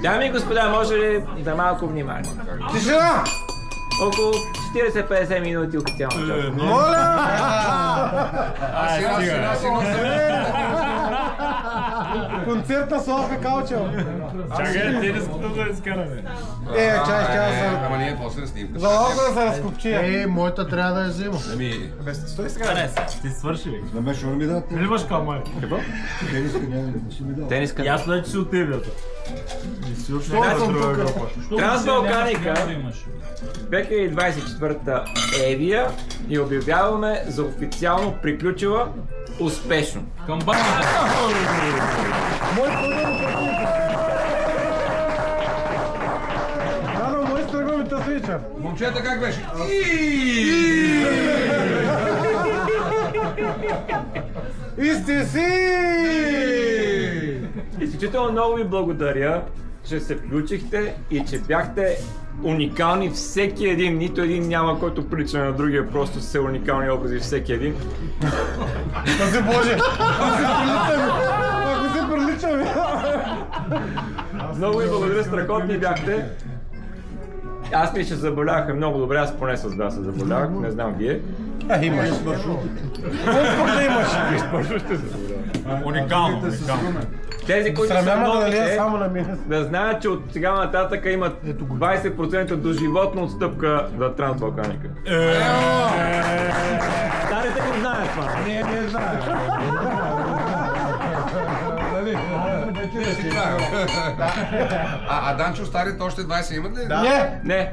Дами и господа, може ли да малко внимание? Тишина! Около 40-50 минути официално чака. Моля! Концерта София Калчев. Чакай, тениската да изкараме. Чай. Ама ние после да снимка. За малко да се разкопчия. Моята трябва да я взема. Стой сега. Ти свърши, бе. На мен ще ми дадат. Или имаш камър? Какво? Тениска няма да си ми дадат. Тениска. Ясно е, че си от тебията. Не си от някаква друга група. Трансбалканика 2024 Евия и обявяваме за официално приключила успешно. Към банята! Мой стръгваме тази вечер. Момчета как беше? Исти си! Изключително много ви благодаря, че се включихте и че бяхте уникални всеки един. Нито един няма, който прилича на другия, просто са уникални образи всеки един. Пази Боже! Ако се приличаме! Много ви благодаря, страхотни бяхте. Аз ми ще заболявах много добре, аз поне с вас се заболявах, не знам вие. Имаш. Колко да имаш? Уникално. Тези, които са Срамяма да новите, налия само на минус. да знаят, че от сега нататък имат 20% доживотна отстъпка за Трансбалканика. Старите го знаят това. Не знаем. А Данчо, старите още 20 имат ли? Не.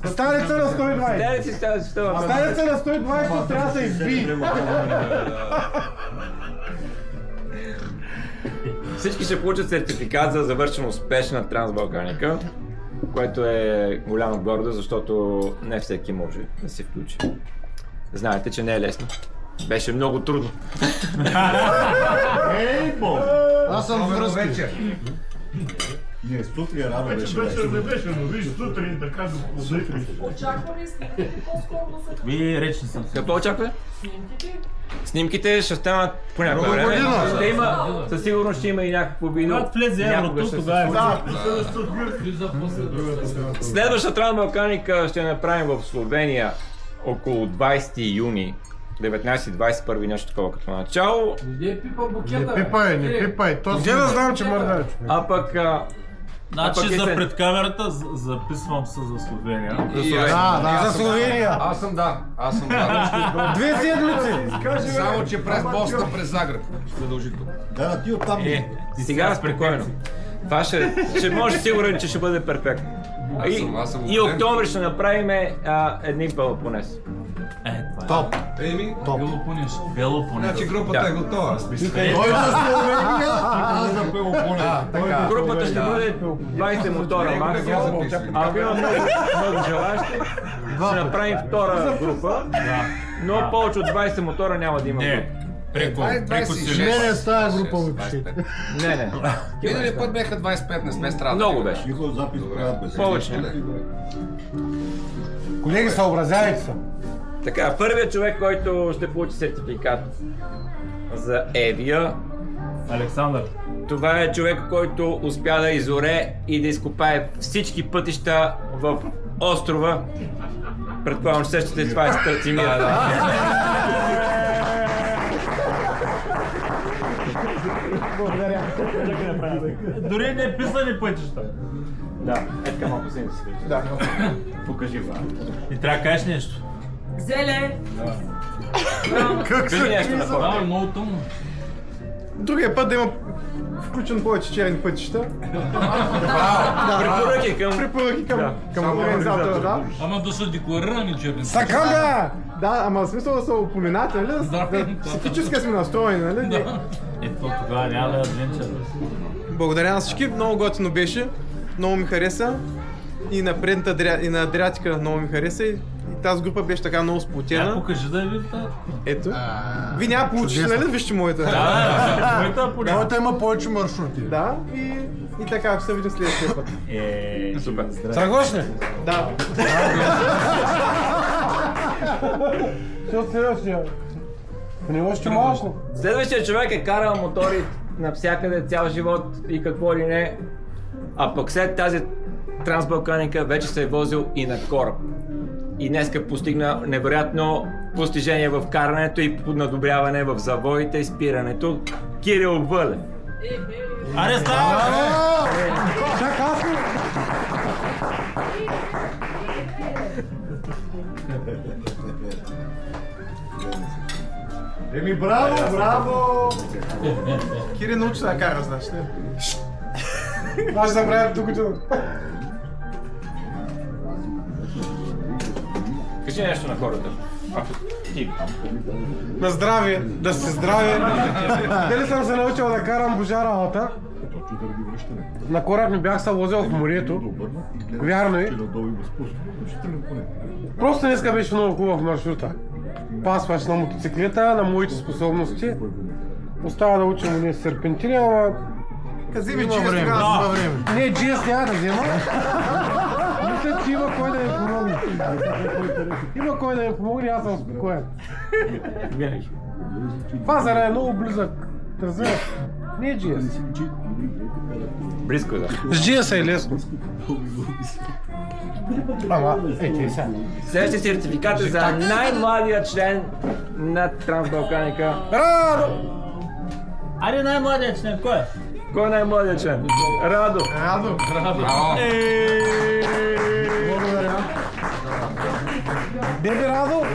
Старица на 120. Старите си стават. Старица на 120 трябва да се изби. Всички ще получат сертификат за завършена успешна Трансбалканика, което е голяма гордост, защото не всеки може да се включи. Знаете, че не е лесно. Беше много трудно. Аз съм в връзки. вечер. Не, сутрин рано беше. Вечер не беше, но виж сутрин така го подъхли. Очакваме снимките по-скоро да се... Ви речни съм. Какво очаква? Снимките? Снимките ще станат по някакво време. Ще има, със сигурност ще има и някакво видео. Когато влезе еврото, тогава е. Следващата Трансбалканика ще направим в Словения около 20 юни. 19-21 нещо такова като начало. Не пипа букета, Не пипай. Где да знам, че мърдач? А пък... Значи за пред камерата записвам се за Словения. За Словения. Аз съм да. 2 седмици. Само, че през Босна, през Загреб. Задължително. Да, ти оттам. Сега спокойно. Това ще може сигурен, че ще бъде перфектно. И октомври ще направим един Пелопонес. Топ. Белопонес. Значи групата е готова. Той за Словения, аз за Пелопонес. Групата ще бъде 20 мотора максимум. Ако има много желащи, ще направим втора група. Но повече от 20 мотора няма да има група. Преко си. Не, с тази група ми пишете. Не. Миналия път беха 25, не сме страдали. Много беше. Тихо запис правят без. Повече не. Колеги, съобразявайте се. Така, първият човек, който ще получи сертификат за Евия, Александър. това е човек, който успя да изоре и да изкопае всички пътища в острова. Предполагам, че сещате, това е Стратимир. Благодаря. Дори не писани пътища. Да, е така малко си Да. Покажи го. И трябва да кажеш нещо. Зеле! Кажи нещо на хората. Да, много тъмно. Другия път да има включен повече черни пътища. Препоръки към организатора, да. Ама да са декларирани черни. Така да! Да, ама в смисъл да са упоменати, нали? Психически сме настроени, нали? Ето тогава няма да е адвенчър. Благодаря на всички, много готино беше, много ми хареса. И на предната и на Адриатика много ми хареса и тази група беше така много сплотена. Покажи да ви тази. Ето. Ви няма получиш, нали? Вижте моята. Моята има повече маршрути. Да, и така, ще се видим следващия път. Супер. Съгласни? Да. Що следващия? Не още малко. Следващия човек е карал мотори навсякъде цял живот и какво ли не. А пък след тази трансбалканика вече се е возил и на кораб. И днеска постигна невероятно постижение в карането и поднадобряване в завоите и спирането. Кирил Вълев. Аре, става! Чак, аз ли? Еми, браво, браво! Кири научи да кара, знаеш ли? Това ще забравя до година. Кажи нещо на хората. Ти. На здраве, да сте здраве. Дали съм се научил да карам божа работа? На кораб ми бях се возил в морето. Вярно е. Просто днеска беше много хубав маршрута. Пасваш на мотоциклета, на моите способности. Остава да учим ние серпентини, ама... Кази ми, че време. Не, GS няма да взема. Мисля, че има кой да ми помогне. Има кой да ми помогне, аз съм спокоен. Винаги. Фазара е много близък. Разбираш? Не е GS. Близко е, да. С GS е лесно. Ама, ей сега. Следващия сертификат е за най-младия член на Трансбалканика. Радо! Аре, най-младият член, кой е? Кой е най-младият член? Радо. Радо. Браво! Благодаря. Беби Радо!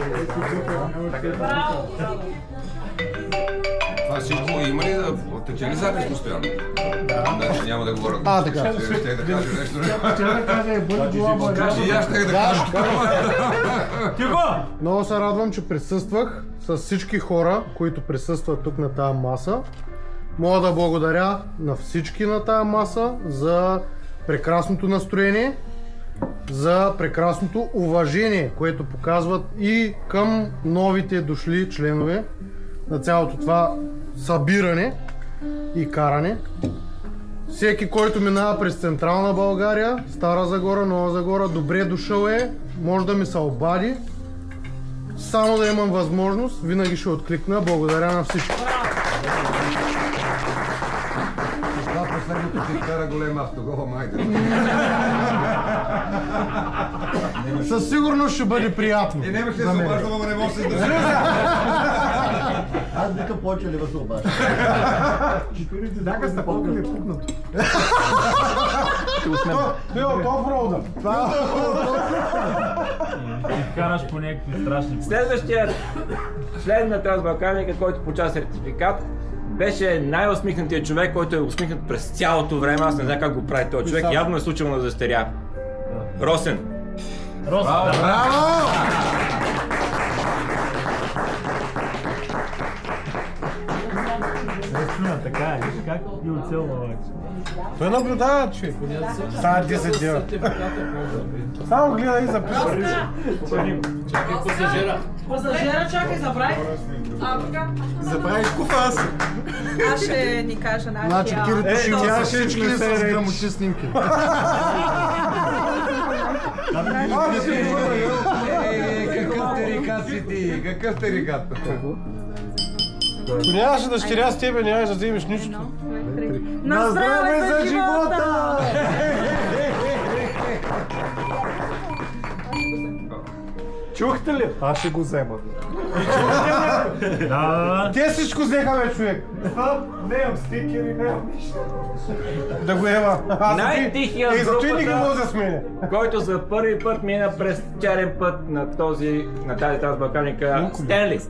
Това всичко има ли да тече ли запис постоянно? Значи няма да говоря. Така. Ще да кажа нещо. Ще да кажа, бъде глава. И аз ще да кажа. Много се радвам, че присъствах с всички хора, които присъстват тук на тази маса. Мога да благодаря на всички на тази маса за прекрасното настроение, за прекрасното уважение, което показват и към новите дошли членове на цялото това събиране и каране. Всеки, който минава през Централна България, Стара Загора, Нова Загора, добре дошъл е, може да ми се обади. Само да имам възможност, винаги ще откликна. Благодаря на всички. Това последното ще кара голем автогол, майде. Със сигурност ще бъде приятно. И нямаше да се обаждам, ама не може да се издържа. Аз вика повече ли се обажда. Дака сте по-къде пукнато. Бил от офроуда. Караш по някакви страшни пъти. Следващият член на Трансбалканика, който получава сертификат, беше най-усмихнатият човек, който е усмихнат през цялото време. Аз не знам как го прави този човек. Явно е случило на застаря. Росен. Росен, да. Браво! Така е, как ги оцелва обаче? Той наблюдава, човек. Става 10 дела. Само гледа и записва. Чакай, пасажира. Пасажира, чакай, забравих. Забравих куфа аз. Аз ще ни кажа нашия... Значи Кирито ще тя има ще всички не с се грамотни снимки. Какъв терикат си ти? Какъв терикат? Ако нямаше дъщеря с тебе, нямаш да вземеш нищо. На здраве за живота! Чухте ли? Аз ще го взема. Те всичко взеха, бе, човек. Не имам стикери, не имам нищо. Да го ема. Най-тихият в зато и не ги групата, возя с мене. който за първи път мина през черен път на тази Трансбалканика, Стенли.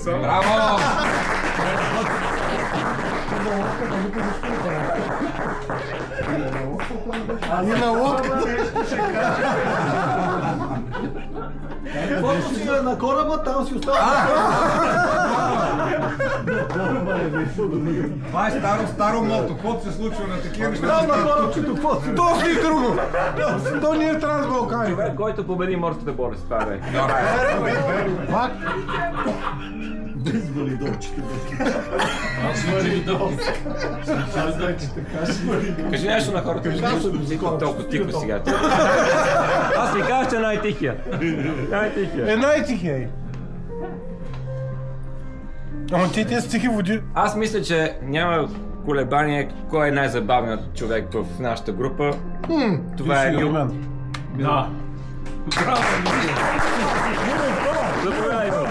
Браво! И на лодката. Каквото си е на кораба, там си остава. Това е старо мото. Каквото се случва на такива неща? Там на корабчето, какво си? То си друго. То не е Трансбалканика. Човек, който победи морската болест. Това бе. Пак. Без валидорчета. Кажи нещо на хората. Толкова тихо сега. Аз ви казах, че е най-тихия. Най-тихия. Е най-тихия. Ама ти тези тихи води. Аз мисля, че няма колебание кой е най-забавният човек в нашата група. Това е Мил. Да. Браво, Мил. Заповядай, Мил.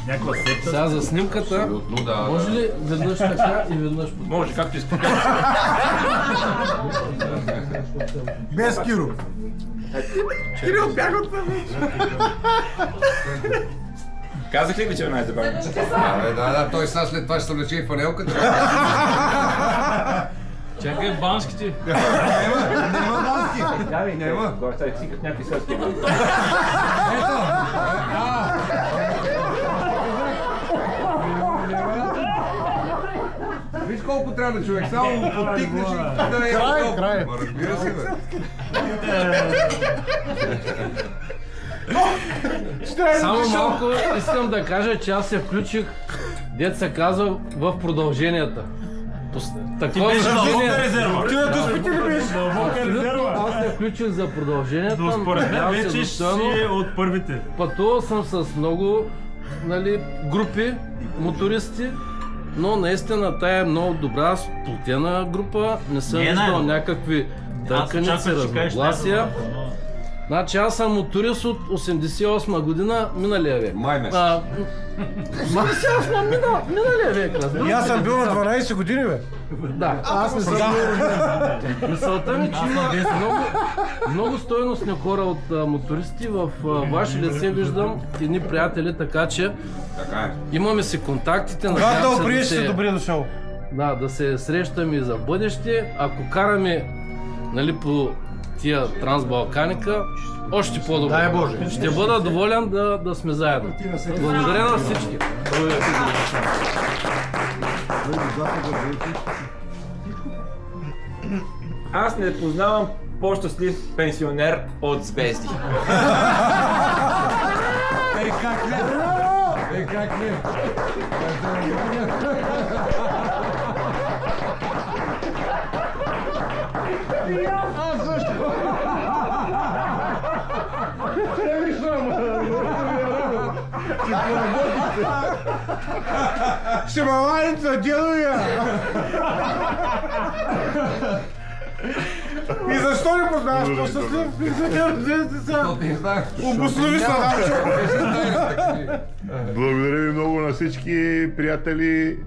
Някаква септа. Сега за снимката, може ли веднъж така и веднъж по Може, както искаш. Без Киро. Кирил, бях от мен. Казах ли ви, че е най-забавно? Да, той сега след това ще се влече и фанелката. Чакай, банските. Няма бански. Няма. Горе си като някакви сърски. Виж колко трябва да човек, само му подтикнеш и да е... Край. Разбира се, бе. Само малко искам да кажа, че аз се включих, дет се казва, в продълженията. Такова Дълбока резерва. Ти на дуспите ли беше? Дълбока резерва. Аз се включих за продължението. Но според мен надявам се вече достойно. си от първите. Пътувал съм с много групи мотористи, но наистина тая е много добра, сплотена група. Не съм виждал някакви търканици, разногласия. Значи аз съм моторист от 88 година, миналия век. Май месец. Миналия век, разбира. И аз съм бил на 12 години, бе. Да. Аз не съм бил. Мисълта ми, че има много стойностни хора от мотористи. В ваше лице виждам едни приятели, така че Така е. имаме си контактите. Когато приеш, си добре дошъл. Да се срещаме и за бъдеще. Ако караме по тия Трансбалканика, още по-добре. Дай Боже. Ще бъда доволен да сме заедно. Благодаря на всички. Аз не познавам по-щастлив пенсионер от звезди. Как не? Ще ме ладите на дедовия! И защо не познаваш по-щастлив? Обоснови се, Благодаря ви много на всички приятели.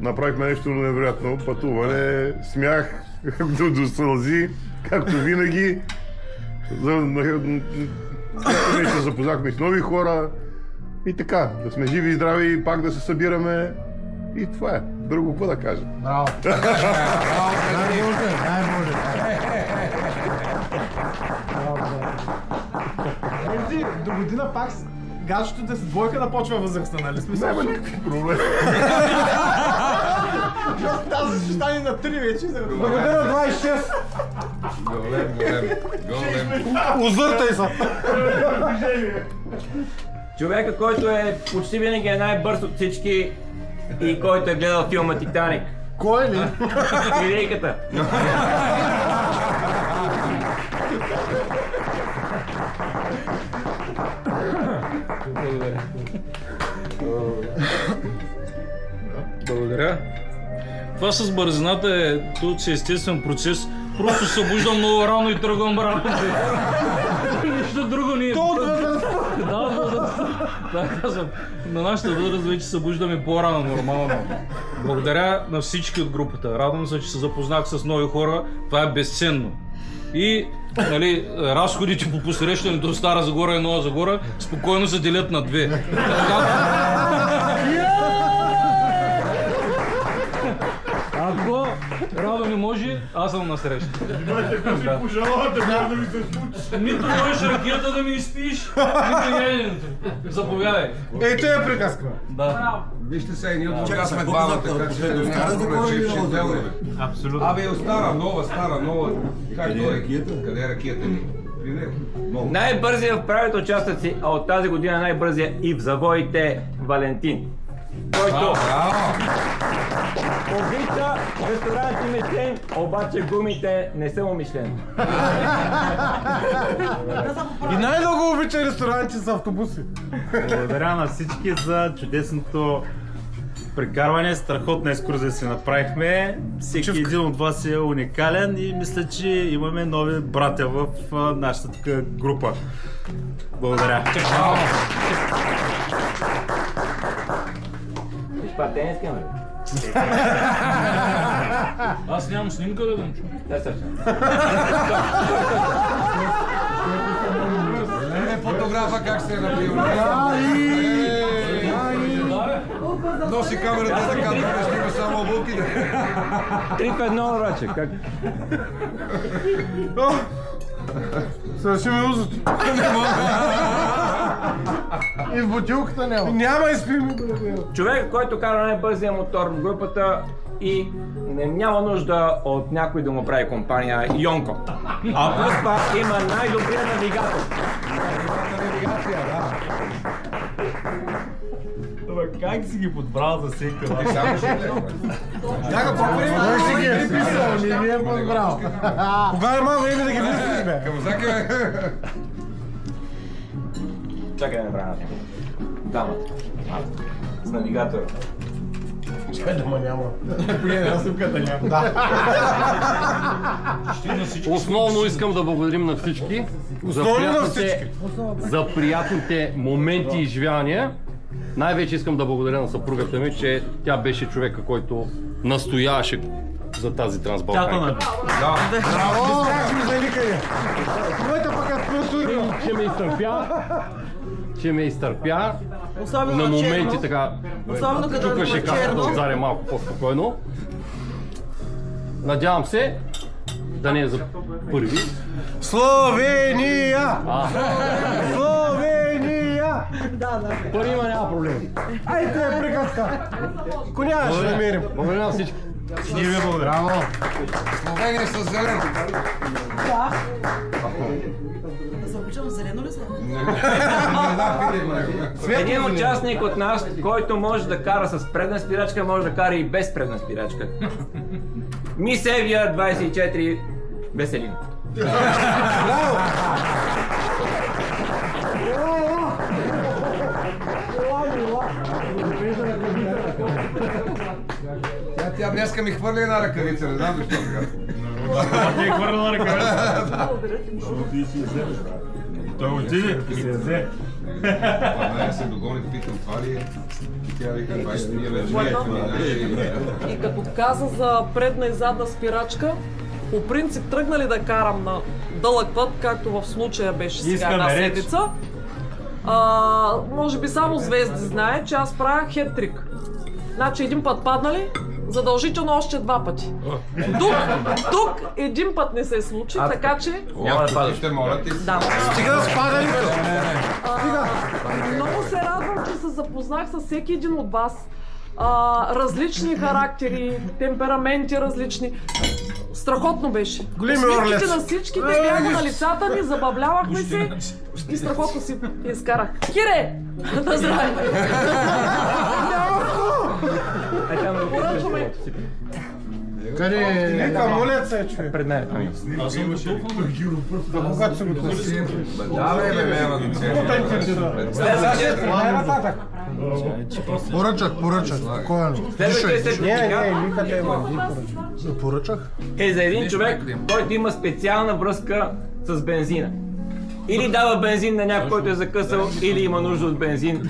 Направихме нещо невероятно. Пътуване, смях до сълзи, както винаги. Нещо запознахме с нови хора. И така, да сме живи и здрави и пак да се събираме. И това е. Друго какво да кажа. Браво! Най-може! До година пак гаджето да с двойка да почва възрастна, нали? Смисъл? Няма никакви проблеми. Тази ще стане на 3 вече. Благодаря 26! Голем. Озъртай се! Човека, който е почти винаги най-бърз от всички и който е гледал филма Титаник. Кой ли? Лирейката. Благодаря. Това с бързината е тут си естествен процес. Просто се събуждам много рано и тръгвам рано. Нищо друго не е. Да, казвам. На нашата възраст вече събуждаме по-рано, нормално. Благодаря на всички от групата. Радвам се, че се запознах с нови хора. Това е безценно. И разходите по посрещането от Стара Загора и Нова Загора спокойно се делят на две. Ако Радо не може, аз съм насреща. Да пожелавате да ми се случи. Нито можеш ракията да ми изпиш, нито яденето. Заповядай. Ей, той е приказка. Да. Вижте сега, ние от сега сме двамата, така че няма проблем, ще деламе. Абсолютно. Абе, стара, нова. Как до ракията? Къде е ракията ни? При него. Най-бързият в правите участъци, а от тази година най-бързият и в завоите Валентин. Който Обича ресторанти Мишлен, обаче гумите не са му Мишлен. И най-много обича ресторанти с автобуси. Благодаря на всички за чудесното прекарване, страхотна екскурзия си направихме. Всеки един от вас е уникален и мисля, че имаме нови братя в нашата така група. Благодаря. Това тениска, ме? Аз нямам снимка да дам. Фотографа как се е напил. Носи камерата така, да снима само обулките. 3 в 1, враче, как? Свърши ми узото. И в бутилката няма. Няма и спи ми. Човек, който кара най-бързия мотор в групата и няма нужда от някой да му прави компания Йонко. А плюс това има най-добрия навигатор. Навигация, да. Как си ги подбрал за всеки лак? Само ще гледам. Чакай, по-време Той си ги е писал, не ви е подбрал. Кога е малко време да ги мислиш, бе? Камузаки, бе. Чакай да направя снимка. Дамата. С навигатора. Чакай да ма няма. Основно искам да благодарим на всички за приятните моменти и изживявания. Най-вече искам да благодаря на съпругата ми, че тя беше човека, който настояваше за тази трансбалканка. Браво! Моята пък е спонсорила. Че ме изтърпя. Особено На на моменти черно. така Особено като чукаше на касата черно. отзаре малко по-спокойно. Надявам се да не е за първи. Словения! Словения! Да. Първи има няма проблем. Айде е приказка! Коня ще намерим. Благодаря на всички. Ние ви благодаря. Словения с зелен. Да. Да се обичам, зелено ли са? Един участник от нас, който може да кара с предна спирачка, може да кара и без предна спирачка. Мис Евия 24 Веселин. Тя днеска ми хвърли една ръкавица, не знам защо сега. Ти е хвърляла ръкавица. Той отиде и се взе. Не се догони, питам това ли е. Тя вика 20 дни вече не е. И като каза за предна и задна спирачка, по принцип тръгнали да карам на дълъг път, както в случая беше сега една седмица. Може би само Звезди знае, че аз правя хет-трик. Значи един път паднали, задължително още 2 пъти. Тук един път не се случи, така че... Няма да падаш. Ще моля ти. Да. Стига да спадали! Много се радвам, че се запознах с всеки един от вас. Различни характери, темпераменти различни. Страхотно беше. Усмивките на всичките бяха на лицата ни, забавлявахме се и страхотно си изкарах. Кире! На здраве! Поръчваме! Къде? Нека молят се, човек. Пред мен. Аз съм готов. Когато се го търси. Да, бе, ме Поръчах. Спокойно. Следващия сертификат никъде има. Поръчах? е за един човек, който има специална връзка с бензина. Или дава бензин на някой, който е закъсал, или има нужда от бензин.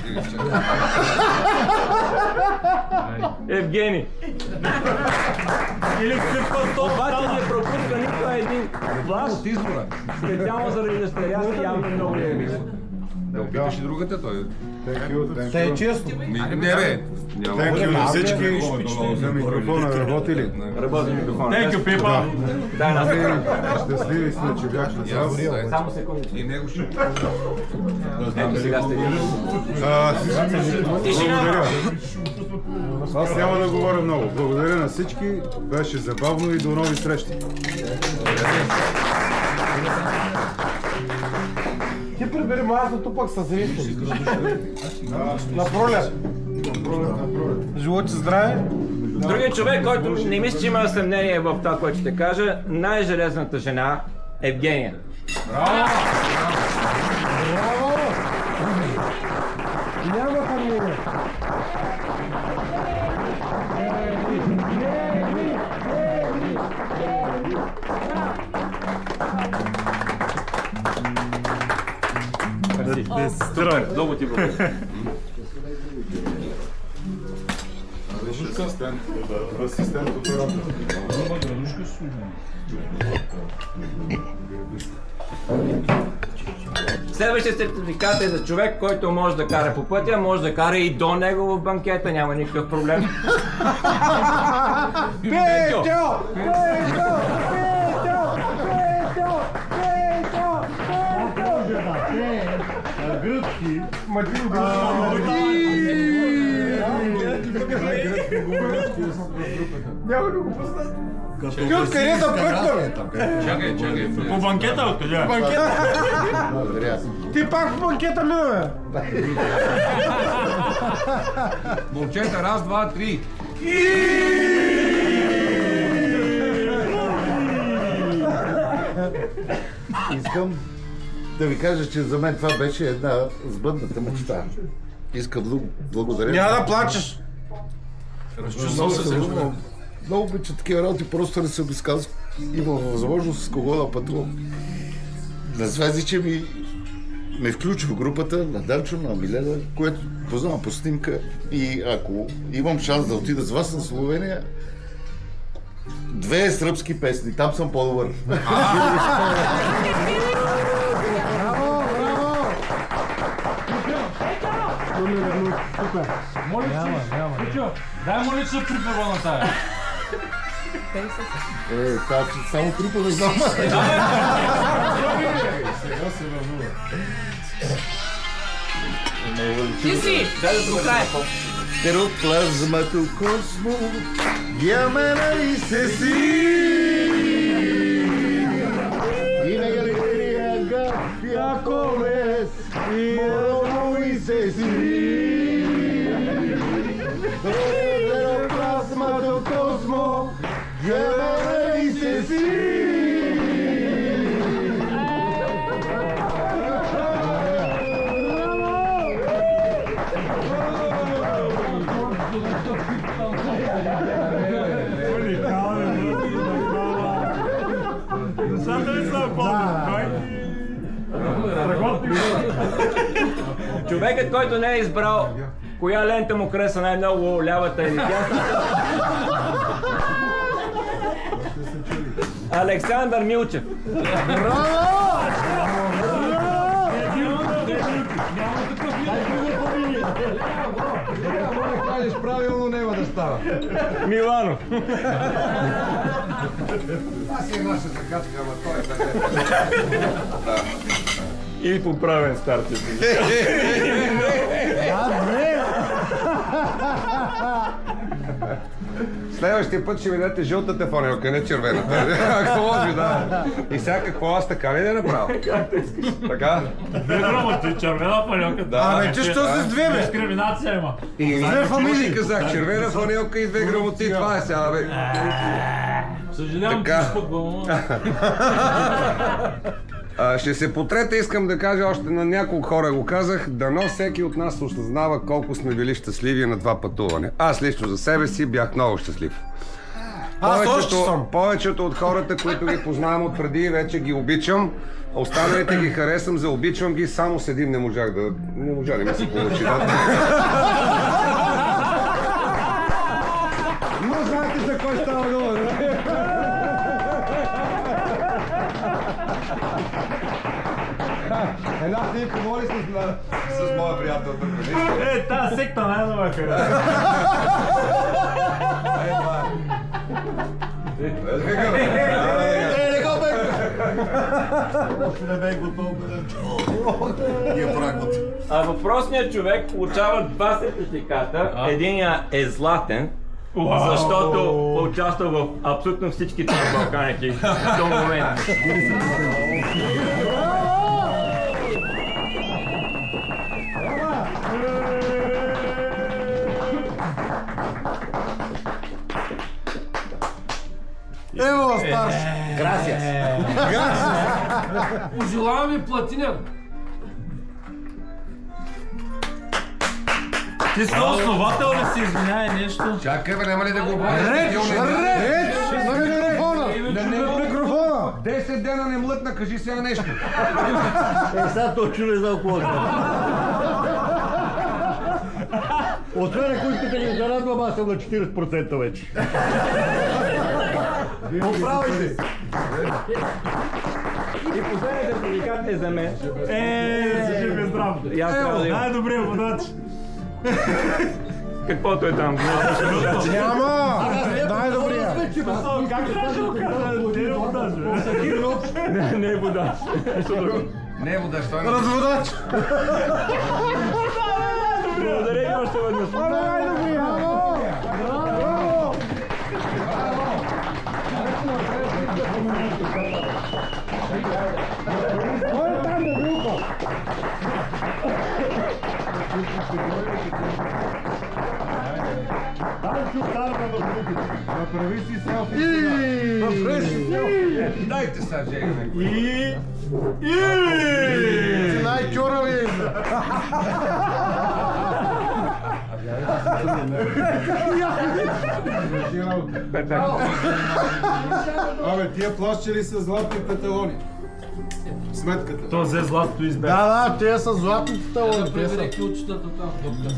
Евгений. Или какъв Обаче не пропуска нито един флаш, от избора. специално заради дъщеря си, явно много я обича. Да опиташ и другата, той. Те е честно. Не, бе. Thank you на всички. За микрофона работи ли? Работи микрофона. Thank you, people. Дай нас. Щастливи сме, че бях с Само секунди. И него ще... Ето сега сте ви. Благодаря. Аз няма да говоря много. Благодаря на всички. Беше забавно и до нови срещи. Ти прибери маслото пък с риско. На пролет. Живот и здраве. Другият човек, който не мисля, че има съмнение в това, което ще кажа, най-железната жена Евгения. Браво! Браво! Няма съмнение. Супер, много ти благодаря. Асистент оператор. Следващия сертификат е за човек, който може да кара по пътя, може да кара и до него в банкета, няма никакъв проблем. Петьо! Гръцки. Няма да го пуснат. Ти откъде да пръкваме? Чакай. По банкета откъде? Ти пак в банкета минаме. Момчета, раз, два, три. Искам да ви кажа, че за мен това беше една сбъдната мечта. Искам да благодаря. Няма да плачеш. Много обича такива работи, просто не съм изказал. Имам възможност с кого да пътувам. На Звездиче ме включи в групата на Данчо, на Милена, което познавам по снимка. И ако имам шанс да отида с вас на Словения, 2 сръбски песни, там съм по-добър. Дай му лично припева на тая. Само трупа да знам. Сега се вълнува. Ти си! Дай да го край. Тероплазмато космо, ямена и се си. И на галерия Гафяковес, и мороно и се си. Тероплазмато космо, ямена и се си. Човекът, който не е избрал коя лента му хареса най-много, лявата или дясната. Александър Милчев. Ако не кажеш правилно, няма да става. Миланов. Аз си наша загадка, ама той е И поправен старт. Следващия път ще ми дадете жълтата фанелка, не червената. Ако може, да. И сега какво аз така ли да направя? Така? Две грамоти, червена фанелка. Абе, че що с две, бе? Дискриминация има. И две фамилии казах, червена фанелка и 2 грамоти. Това е сега, бе. Съжалявам, че спъквам. Ще се потрета, искам да кажа още на няколко хора го казах, дано всеки от нас осъзнава колко сме били щастливи на 2 пътувания. Аз лично за себе си бях много щастлив. Повечето от хората, които ги познавам отпреди, вече ги обичам. Останалите ги харесвам, заобичам ги, само с един не можа да ми се получи. Но знаете за кой става дума, да? Една ти помоли с моя приятел тук. Тази секта най-нова харесва. А въпросният човек получава 2 сертификата. Единия е златен, защото участва в абсолютно всичките Балканики до момента. по-старш. Пожелавам ви платинен. Ти си основател ли си, извиняй нещо? Чакай бе, няма ли да го обадиш? Реч на микрофона. На микрофона! 10 дена не млътна, кажи сега нещо. Сега то чули за около. Освен ако искате да ги зарадвам, аз съм на 40% вече. Оправайте! И последният сертификат е за мен. Жив и здрав! Най-добрия водач! Каквото е там. Няма! Най-добрия! Как трябва да го кажа? Не е водач, бе! Не е водач. Не е водач, това е Разводач! Благодаря ви още веднъж. Най-добрия! Браво! Кой е там да група? Направи си селфи. Дайте сега, Жега. Си най-кьорави! Абе, тия плащали са златни петалони. Сметката. То взе златото избе. Да, те са златните талони. Проверете учетата там в подкаст.